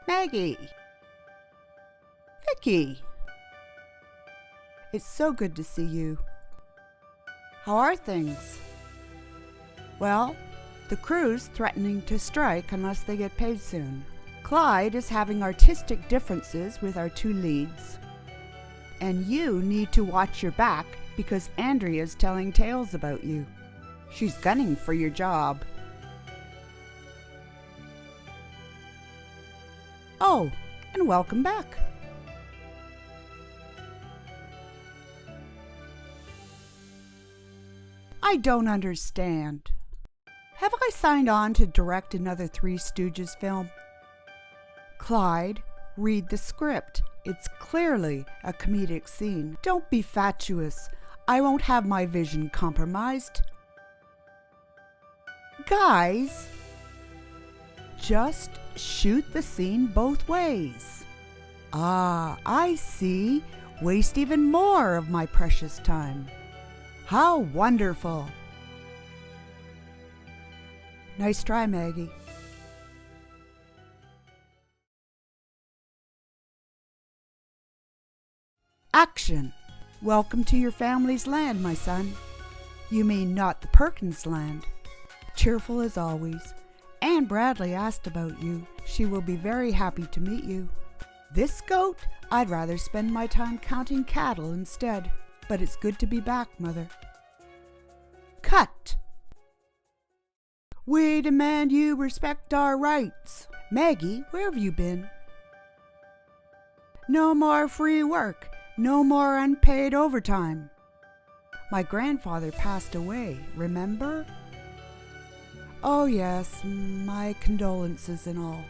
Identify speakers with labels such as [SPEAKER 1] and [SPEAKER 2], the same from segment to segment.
[SPEAKER 1] Maggie! Vicky! It's so good to see you. How are things? Well, the crew's threatening to strike unless they get paid soon. Clyde is having artistic differences with our two leads. And you need to watch your back because Andrea's telling tales about you. She's gunning for your job. Oh, and welcome back. I don't understand. Have I signed on to direct another Three Stooges film? Clyde, read the script. It's clearly a comedic scene. Don't be fatuous. I won't have my vision compromised. Guys, just shoot the scene both ways. Ah, I see. Waste even more of my precious time. How wonderful. Nice try, Maggie. Action! Welcome to your family's land, my son. You mean not the Perkins land. Cheerful as always. Anne Bradley asked about you. She will be very happy to meet you. This goat, I'd rather spend my time counting cattle instead. But it's good to be back, Mother. Cut! We demand you respect our rights. Maggie, where have you been? No more free work. No more unpaid overtime. My grandfather passed away, remember? Oh yes, my condolences and all.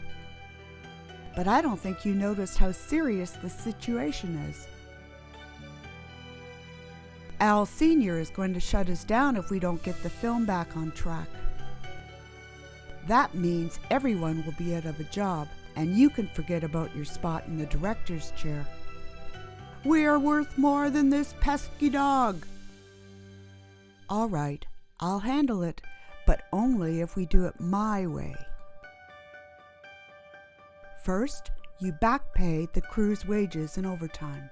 [SPEAKER 1] But I don't think you noticed how serious the situation is. Al Sr. is going to shut us down if we don't get the film back on track. That means everyone will be out of a job, and you can forget about your spot in the director's chair. We are worth more than this pesky dog. All right, I'll handle it, but only if we do it my way. First, you back pay the crew's wages and overtime.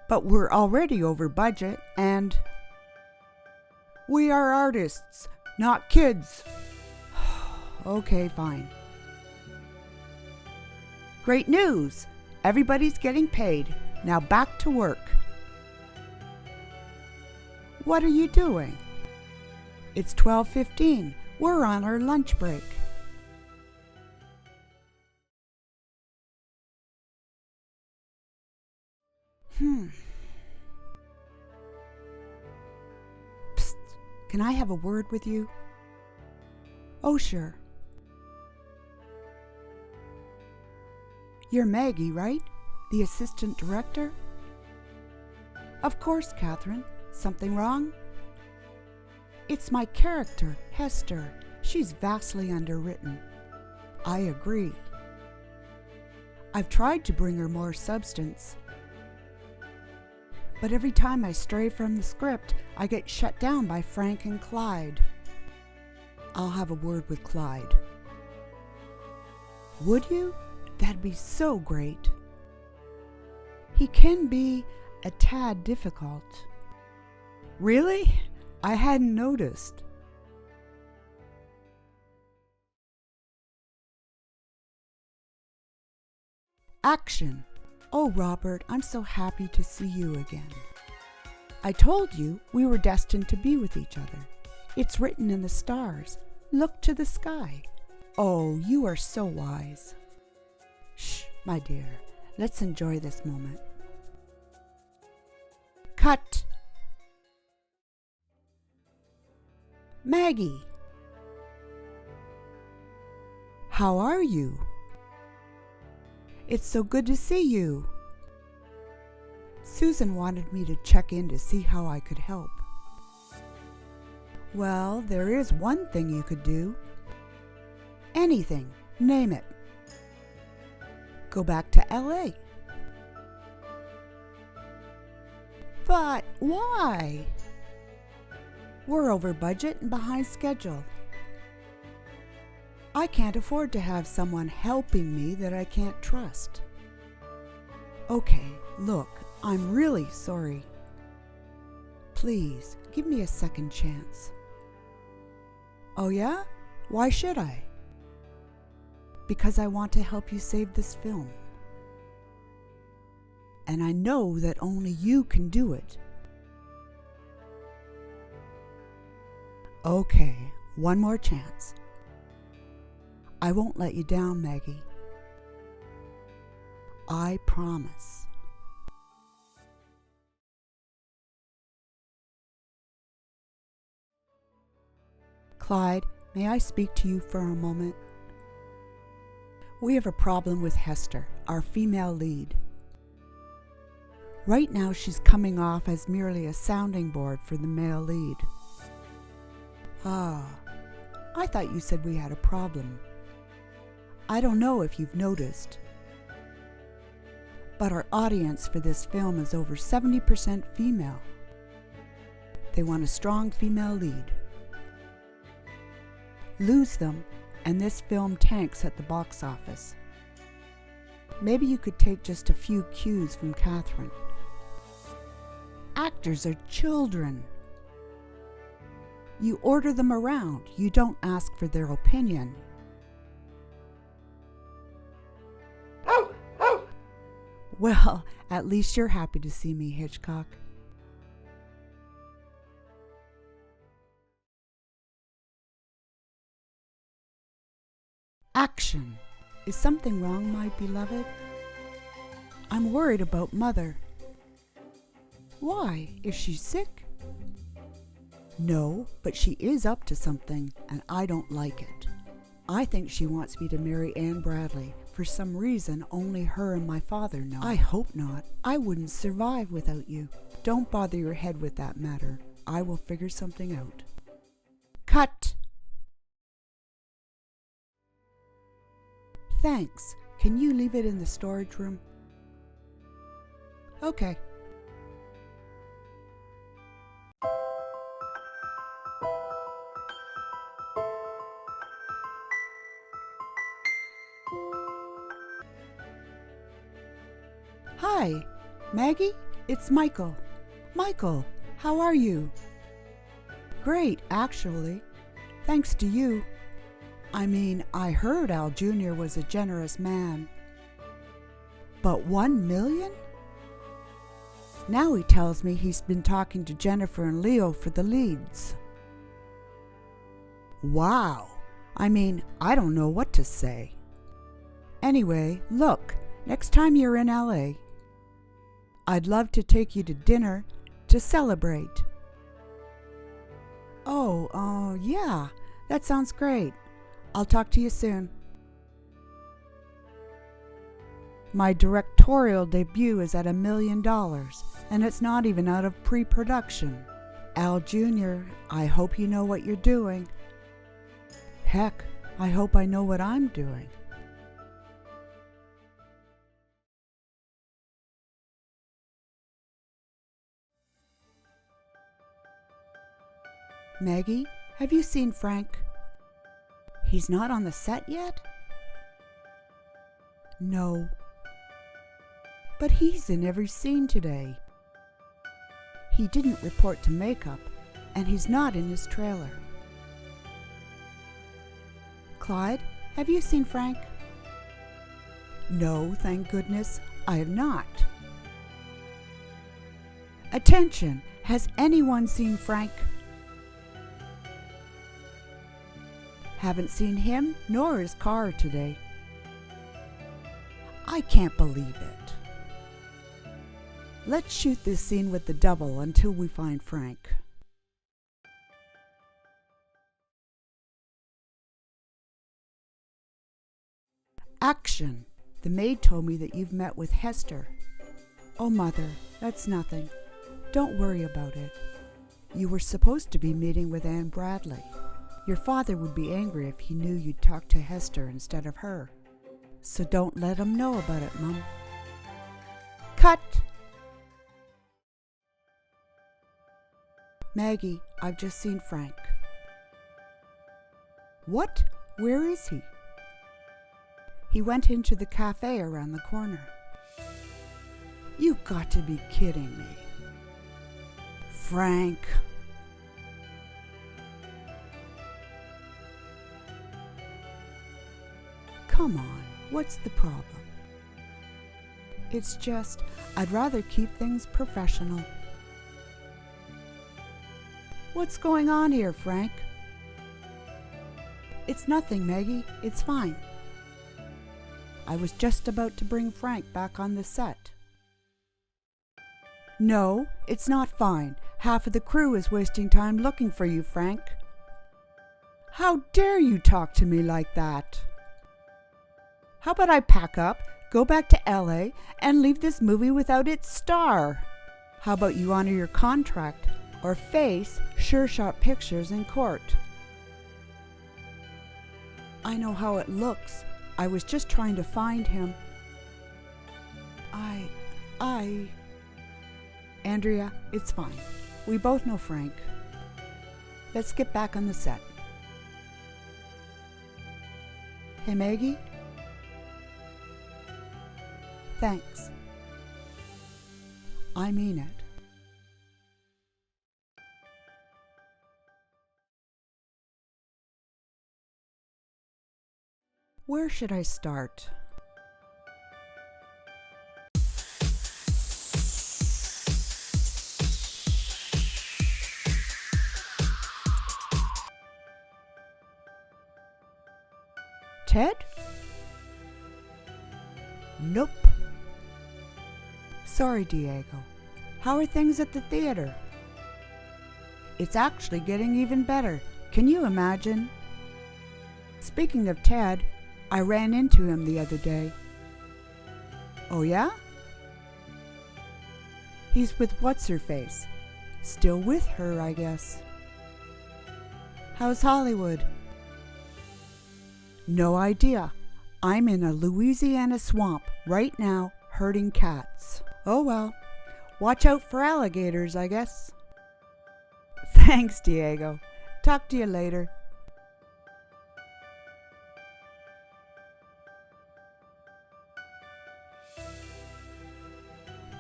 [SPEAKER 1] But we're already over budget, and we are artists, not kids. Okay, fine. Great news! Everybody's getting paid. Now back to work. What are you doing? It's 12:15. We're on our lunch break. Psst. Can I have a word with you? Oh, sure. You're Maggie, right? The assistant director? Of course, Catherine. Something wrong? It's my character, Hester. She's vastly underwritten. I agree. I've tried to bring her more substance. But every time I stray from the script, I get shut down by Frank and Clyde. I'll have a word with Clyde. Would you? That'd be so great. He can be a tad difficult. Really? I hadn't noticed. Action. Oh, Robert, I'm so happy to see you again. I told you we were destined to be with each other. It's written in the stars. Look to the sky. Oh, you are so wise. Shh, my dear. Let's enjoy this moment. Cut. Maggie. How are you? It's so good to see you. Susan wanted me to check in to see how I could help. Well, there is one thing you could do. Anything. Name it. Go back to LA. But why? We're over budget and behind schedule. I can't afford to have someone helping me that I can't trust. Okay, look, I'm really sorry. Please, give me a second chance. Oh yeah? Why should I? Because I want to help you save this film. And I know that only you can do it. Okay, one more chance. I won't let you down, Maggie. I promise. Clyde, may I speak to you for a moment? We have a problem with Hester, our female lead. Right now she's coming off as merely a sounding board for the male lead. Ah, I thought you said we had a problem. I don't know if you've noticed, but our audience for this film is over 70% female. They want a strong female lead. Lose them, and this film tanks at the box office. Maybe you could take just a few cues from Catherine. Actors are children. You order them around. You don't ask for their opinion. Well, at least you're happy to see me, Hitchcock. Action. Is something wrong, my beloved? I'm worried about Mother. Why? Is she sick? No, but she is up to something, and I don't like it. I think she wants me to marry Anne Bradley. For some reason, only her and my father know. I hope not. I wouldn't survive without you. Don't bother your head with that matter. I will figure something out. Cut! Thanks. Can you leave it in the storage room? Okay. Hi, Maggie, it's Michael. Michael, how are you? Great, actually. Thanks to you. I mean, I heard Al Jr. was a generous man. But 1 million? Now he tells me he's been talking to Jennifer and Leo for the leads. Wow. I mean, I don't know what to say. Anyway, look, next time you're in LA, I'd love to take you to dinner to celebrate. Oh, yeah, that sounds great. I'll talk to you soon. My directorial debut is at $1 million, and it's not even out of pre-production. Al Jr., I hope you know what you're doing. Heck, I hope I know what I'm doing. Maggie, have you seen Frank? He's not on the set yet? No. But he's in every scene today. He didn't report to makeup, and he's not in his trailer. Clyde, have you seen Frank? No, thank goodness, I have not. Attention! Has anyone seen Frank? Haven't seen him nor his car today. I can't believe it. Let's shoot this scene with the double until we find Frank. Action! The maid told me that you've met with Hester. Oh, Mother, that's nothing. Don't worry about it. You were supposed to be meeting with Anne Bradley. Your father would be angry if he knew you'd talk to Hester instead of her. So don't let him know about it, Mum. Cut! Maggie, I've just seen Frank. What? Where is he? He went into the cafe around the corner. You've got to be kidding me. Frank. Come on, what's the problem? It's just, I'd rather keep things professional. What's going on here, Frank? It's nothing, Maggie. It's fine. I was just about to bring Frank back on the set. No, it's not fine. Half of the crew is wasting time looking for you, Frank. How dare you talk to me like that? How about I pack up, go back to LA, and leave this movie without its star? How about you honor your contract or face Sure Shot Pictures in court? I know how it looks. I was just trying to find him. Andrea, it's fine. We both know Frank. Let's get back on the set. Hey, Maggie? Thanks. I mean it. Where should I start? Ted? Nope. Sorry, Diego. How are things at the theater? It's actually getting even better. Can you imagine? Speaking of Ted, I ran into him the other day. Oh yeah? He's with what's-her-face. Still with her, I guess. How's Hollywood? No idea. I'm in a Louisiana swamp right now, herding cats. Oh well. Watch out for alligators, I guess. Thanks, Diego. Talk to you later.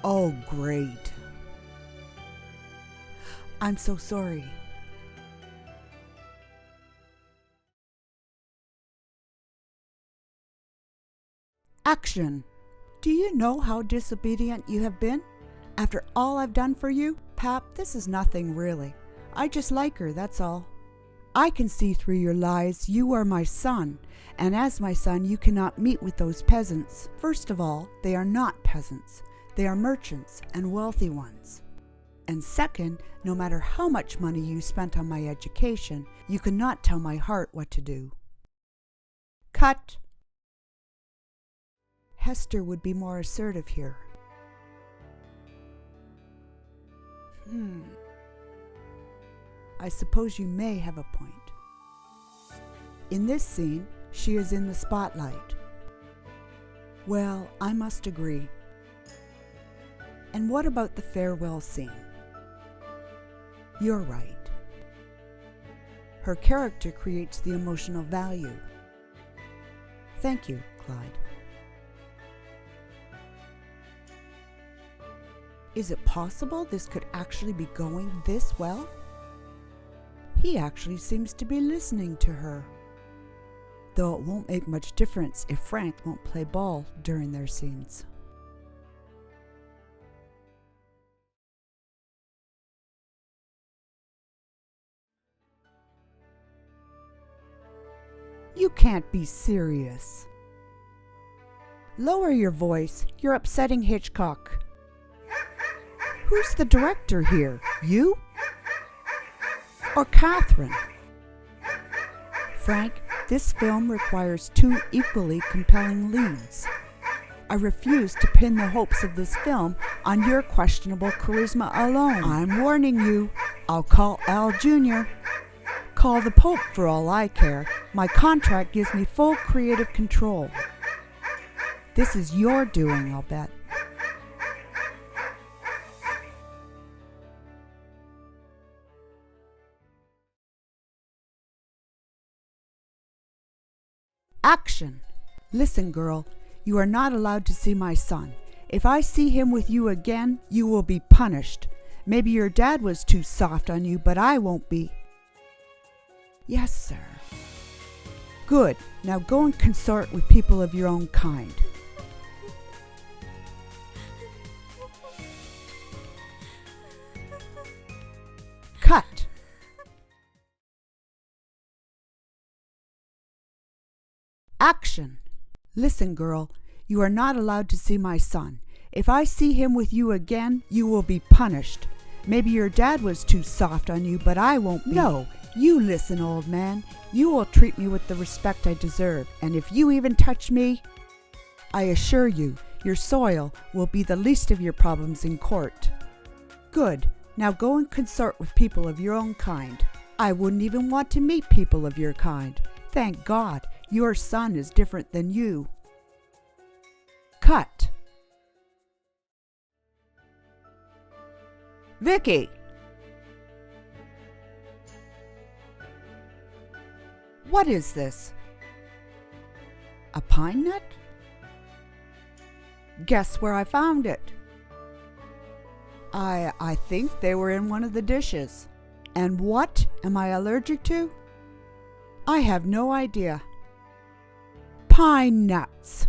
[SPEAKER 1] Oh, great. I'm so sorry. Action! Do you know how disobedient you have been? After all I've done for you? Pap, this is nothing really. I just like her, that's all. I can see through your lies. You are my son, and as my son you cannot meet with those peasants. First of all, they are not peasants. They are merchants and wealthy ones. And second, no matter how much money you spent on my education, you cannot tell my heart what to do. Cut! Hester would be more assertive here. I suppose you may have a point. In this scene, she is in the spotlight. Well, I must agree. And what about the farewell scene? You're right. Her character creates the emotional value. Thank you, Clyde. Is it possible this could actually be going this well? He actually seems to be listening to her. Though it won't make much difference if Frank won't play ball during their scenes. You can't be serious. Lower your voice. You're upsetting Hitchcock. Who's the director here? You? Or Catherine? Frank, this film requires two equally compelling leads. I refuse to pin the hopes of this film on your questionable charisma alone. I'm warning you. I'll call Al Jr. Call the Pope for all I care. My contract gives me full creative control. This is your doing, I'll bet. Action! Listen, girl, you are not allowed to see my son. If I see him with you again, you will be punished. Maybe your dad was too soft on you, but I won't be. Yes, sir. Good. Now go and consort with people of your own kind. Cut. Action. Listen, girl, you are not allowed to see my son. If I see him with you again, you will be punished. Maybe your dad was too soft on you, but I won't be. No, you listen, old man. You will treat me with the respect I deserve, and if you even touch me, I assure you, your soil will be the least of your problems in court. Good. Now go and consort with people of your own kind. I wouldn't even want to meet people of your kind. Thank God, your son is different than you. Cut. Vicky! What is this? A pine nut? Guess where I found it? I think they were in one of the dishes. And what am I allergic to? I have no idea. Pine nuts.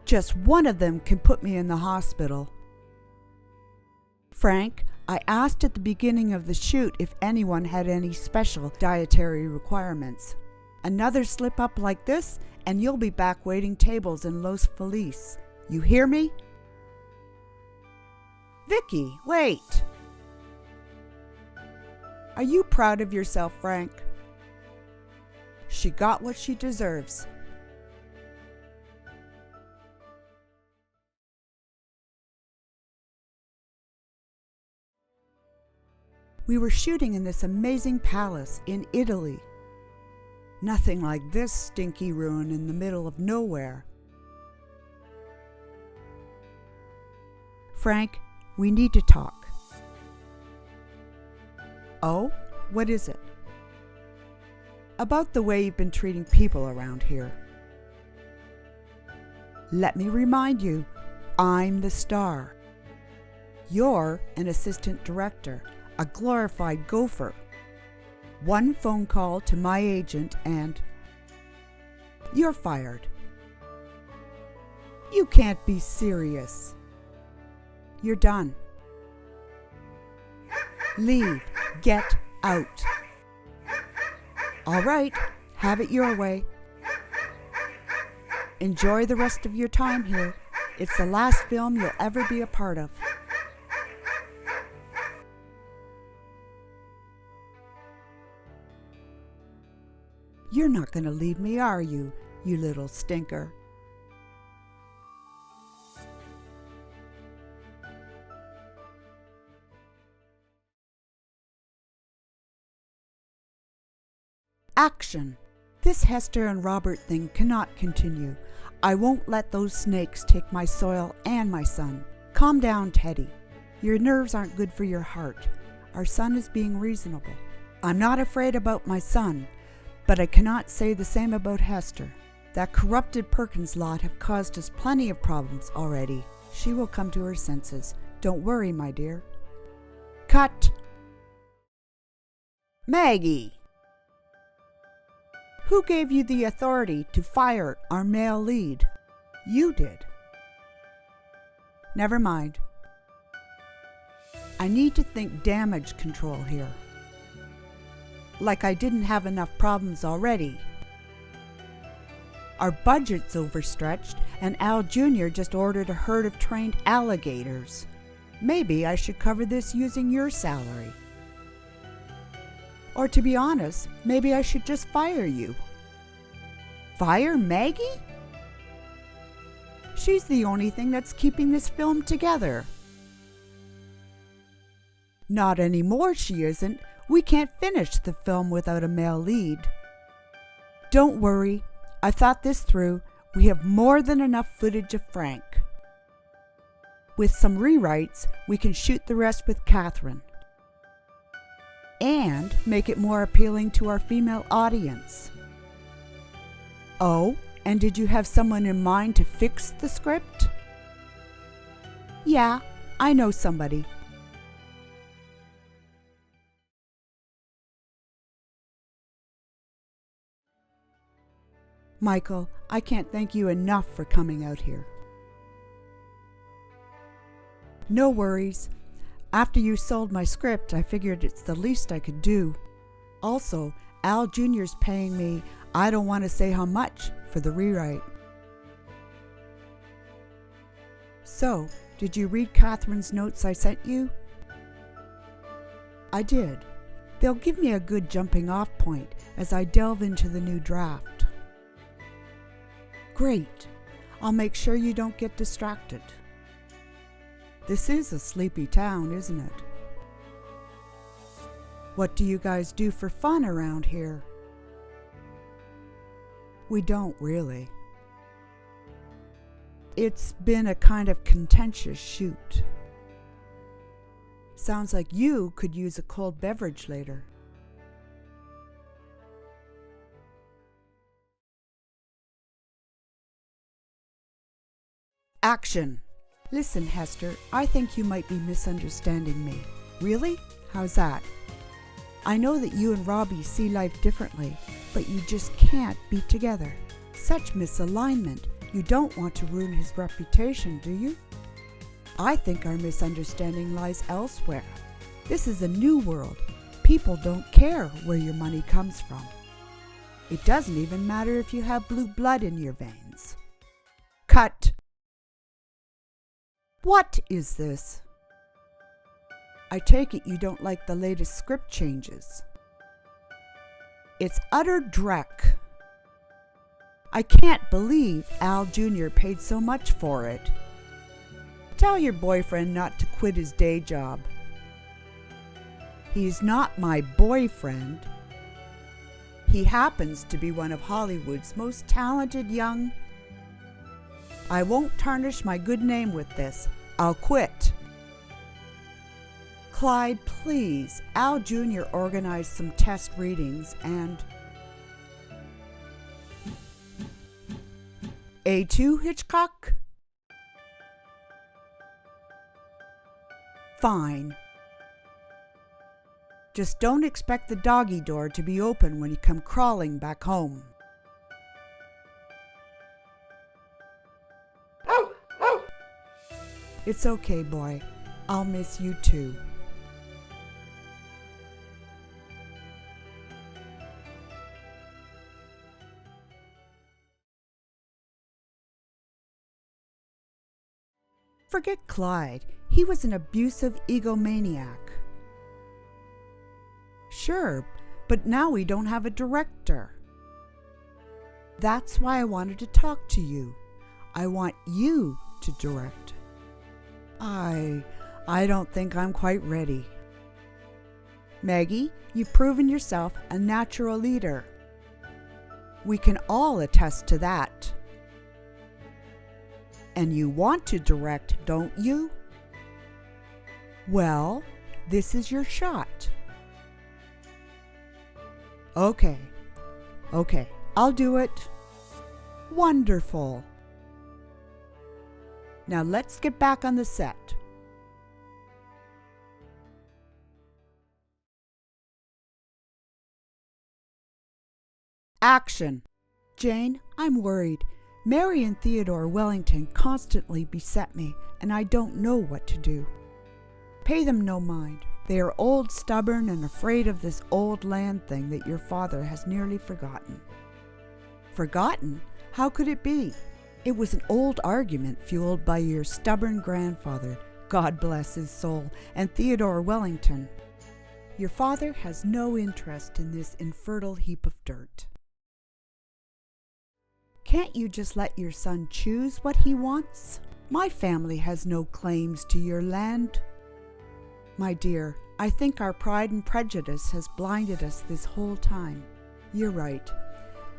[SPEAKER 1] Just one of them can put me in the hospital. Frank, I asked at the beginning of the shoot if anyone had any special dietary requirements. Another slip up like this, and you'll be back waiting tables in Los Feliz. You hear me? Vicky, wait! Are you proud of yourself, Frank? She got what she deserves. We were shooting in this amazing palace in Italy. Nothing like this stinky ruin in the middle of nowhere. Frank, we need to talk. Oh, what is it? About the way you've been treating people around here. Let me remind you, I'm the star. You're an assistant director, a glorified gopher. One phone call to my agent and you're fired. You can't be serious. You're done. Leave. Get out. All right, have it your way. Enjoy the rest of your time here. It's the last film you'll ever be a part of. You're not going to leave me, are you, you little stinker? Action! This Hester and Robert thing cannot continue. I won't let those snakes take my soil and my son. Calm down, Teddy. Your nerves aren't good for your heart. Our son is being reasonable. I'm not afraid about my son, but I cannot say the same about Hester. That corrupted Perkins lot have caused us plenty of problems already. She will come to her senses. Don't worry, my dear. Cut! Maggie! Who gave you the authority to fire our male lead? You did. Never mind. I need to think damage control here. Like I didn't have enough problems already. Our budget's overstretched, and Al Jr. just ordered a herd of trained alligators. Maybe I should cover this using your salary. Or to be honest, maybe I should just fire you. Fire Maggie? She's the only thing that's keeping this film together. Not anymore, she isn't. We can't finish the film without a male lead. Don't worry, I've thought this through. We have more than enough footage of Frank. With some rewrites, we can shoot the rest with Catherine. And make it more appealing to our female audience. Oh, and did you have someone in mind to fix the script? Yeah, I know somebody. Michael, I can't thank you enough for coming out here. No worries. After you sold my script, I figured it's the least I could do. Also, Al Jr.'s paying me, I don't want to say how much, for the rewrite. So, did you read Catherine's notes I sent you? I did. They'll give me a good jumping off point as I delve into the new draft. Great. I'll make sure you don't get distracted. This is a sleepy town, isn't it? What do you guys do for fun around here? We don't really. It's been a kind of contentious shoot. Sounds like you could use a cold beverage later. Action! Listen, Hester, I think you might be misunderstanding me. Really? How's that? I know that you and Robbie see life differently, but you just can't be together. Such misalignment. You don't want to ruin his reputation, do you? I think our misunderstanding lies elsewhere. This is a new world. People don't care where your money comes from. It doesn't even matter if you have blue blood in your veins. Cut! What is this? I take it you don't like the latest script changes. It's utter dreck. I can't believe Al Jr. paid so much for it. Tell your boyfriend not to quit his day job. He's not my boyfriend. He happens to be one of Hollywood's most talented young... I won't tarnish my good name with this. I'll quit. Clyde, please. Al Jr. organized some test readings and... A2, Hitchcock? Fine. Just don't expect the doggy door to be open when you come crawling back home. It's okay, boy. I'll miss you too. Forget Clyde. He was an abusive egomaniac. Sure, but now we don't have a director. That's why I wanted to talk to you. I want you to direct. I don't think I'm quite ready. Maggie, you've proven yourself a natural leader. We can all attest to that. And you want to direct, don't you? Well, this is your shot. Okay, I'll do it. Wonderful. Now let's get back on the set. Action. Jane, I'm worried. Mary and Theodore Wellington constantly beset me, and I don't know what to do. Pay them no mind. They are old, stubborn, and afraid of this old land thing that your father has nearly forgotten. Forgotten? How could it be? It was an old argument fueled by your stubborn grandfather, God bless his soul, and Theodore Wellington. Your father has no interest in this infertile heap of dirt. Can't you just let your son choose what he wants? My family has no claims to your land. My dear, I think our pride and prejudice has blinded us this whole time. You're right.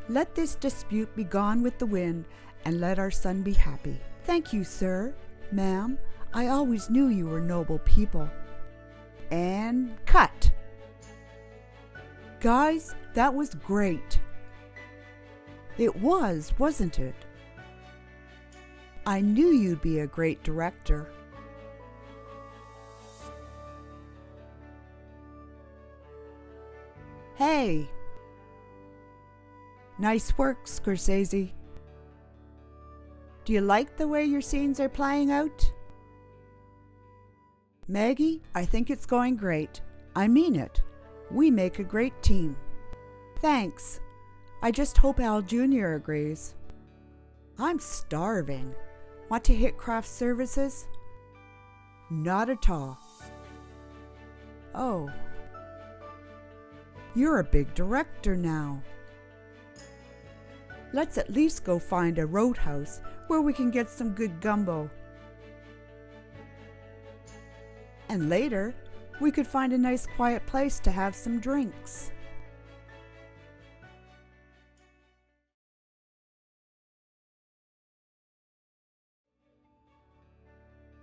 [SPEAKER 1] Let this dispute be gone with the wind, and let our son be happy. Thank you, sir, ma'am. I always knew you were noble people. And cut. Guys, that was great. It was, wasn't it? I knew you'd be a great director. Hey! Nice work, Scorsese. Do you like the way your scenes are playing out? Maggie, I think it's going great. I mean it. We make a great team. Thanks. I just hope Al Jr. agrees. I'm starving. Want to hit craft services? Not at all. Oh. You're a big director now. Let's at least go find a roadhouse where we can get some good gumbo. And later, we could find a nice quiet place to have some drinks.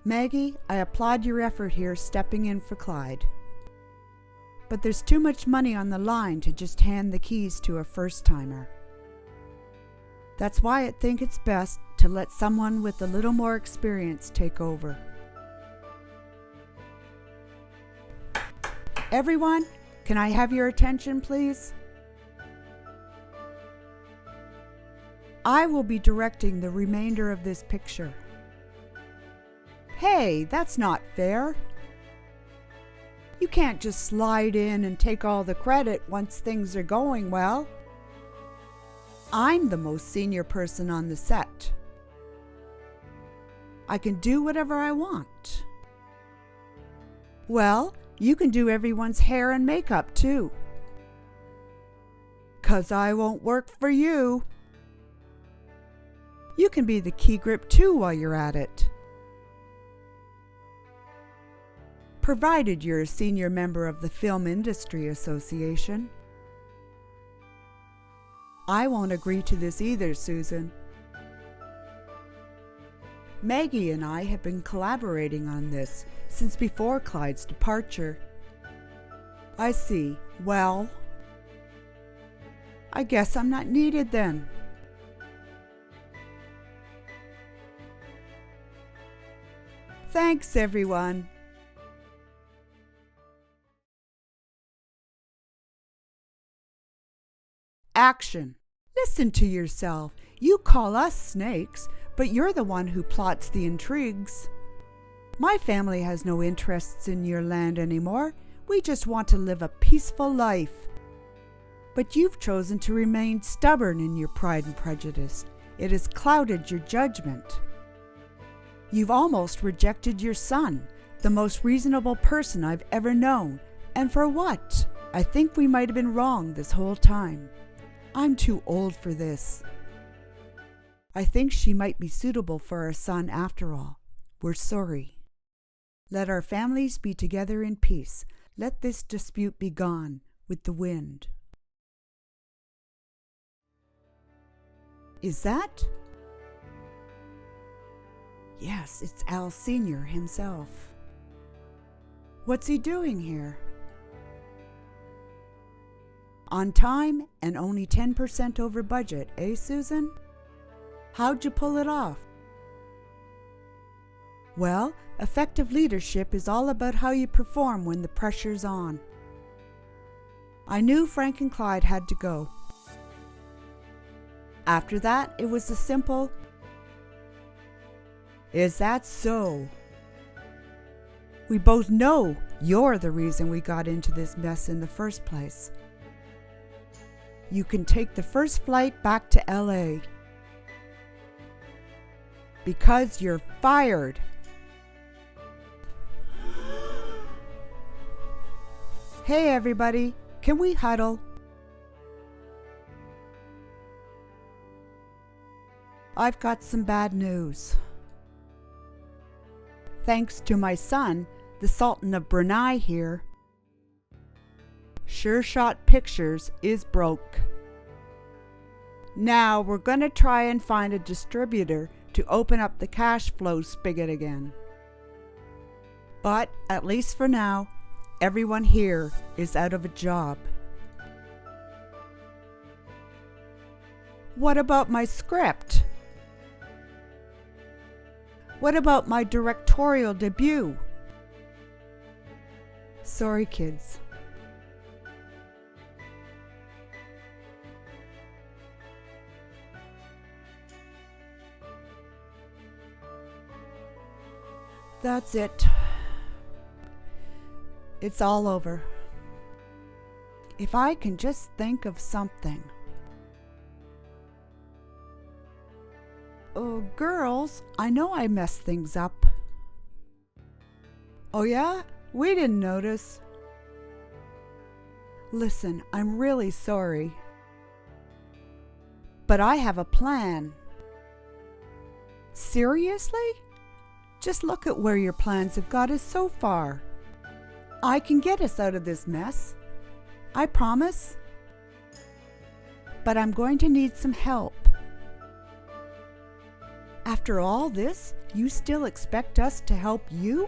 [SPEAKER 1] Maggie, I applaud your effort here stepping in for Clyde. But there's too much money on the line to just hand the keys to a first-timer. That's why I think it's best to let someone with a little more experience take over. Everyone, can I have your attention, please? I will be directing the remainder of this picture. Hey, that's not fair. You can't just slide in and take all the credit once things are going well. I'm the most senior person on the set. I can do whatever I want. Well, you can do everyone's hair and makeup too. 'Cause I won't work for you. You can be the key grip too while you're at it. Provided you're a senior member of the Film Industry Association. I won't agree to this either, Susan. Maggie and I have been collaborating on this since before Clyde's departure. I see. Well, I guess I'm not needed then. Thanks, everyone. Action. Listen to yourself. You call us snakes, but you're the one who plots the intrigues. My family has no interests in your land anymore. We just want to live a peaceful life. But you've chosen to remain stubborn in your pride and prejudice. It has clouded your judgment. You've almost rejected your son, the most reasonable person I've ever known. And for what? I think we might have been wrong this whole time. I'm too old for this. I think she might be suitable for our son after all. We're sorry. Let our families be together in peace. Let this dispute be gone with the wind. Is that? Yes, it's Al Sr. himself. What's he doing here? On time and only 10% over budget, eh, Susan? How'd you pull it off? Well, effective leadership is all about how you perform when the pressure's on. I knew Frank and Clyde had to go. After that, it was a simple, "Is that so?" We both know you're the reason we got into this mess in the first place. You can take the first flight back to LA. Because you're fired. Hey everybody, can we huddle? I've got some bad news. Thanks to my son, the Sultan of Brunei here, Sure Shot Pictures is broke. Now we're going to try and find a distributor to open up the cash flow spigot again. But at least for now, everyone here is out of a job. What about my script? What about my directorial debut? Sorry, kids. That's it. It's all over. If I can just think of something. Oh, girls, I know I messed things up. Oh yeah? We didn't notice. Listen, I'm really sorry. But I have a plan. Seriously? Just look at where your plans have got us so far. I can get us out of this mess. I promise. But I'm going to need some help. After all this, you still expect us to help you?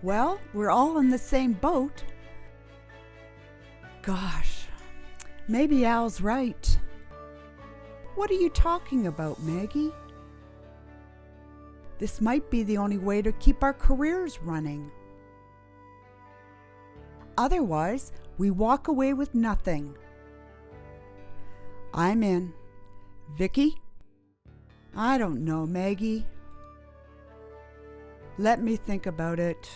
[SPEAKER 1] Well, we're all in the same boat. Gosh, maybe Al's right. What are you talking about, Maggie? This might be the only way to keep our careers running. Otherwise, we walk away with nothing. I'm in. Vicky? I don't know, Maggie. Let me think about it.